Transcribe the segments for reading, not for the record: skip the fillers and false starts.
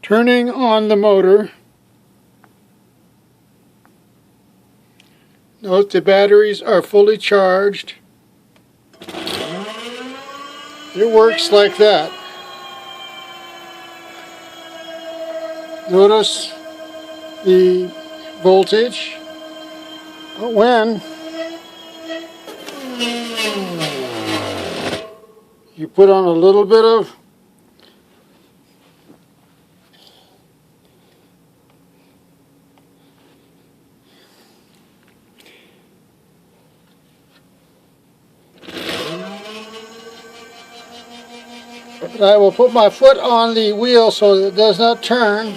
Turning on the motor. Note the batteries are fully charged. It works like that. Notice the voltage. But when you put on a little bit of I will put my foot on the wheel so that it does not turn.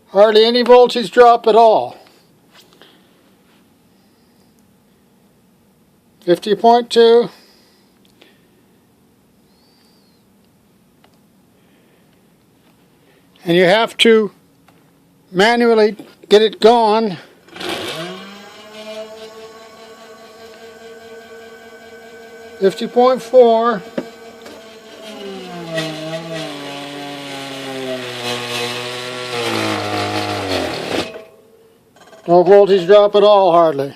Hardly any voltage drop at all. 50.2. And you have to manually get it going. .4. No voltage drop at all, hardly.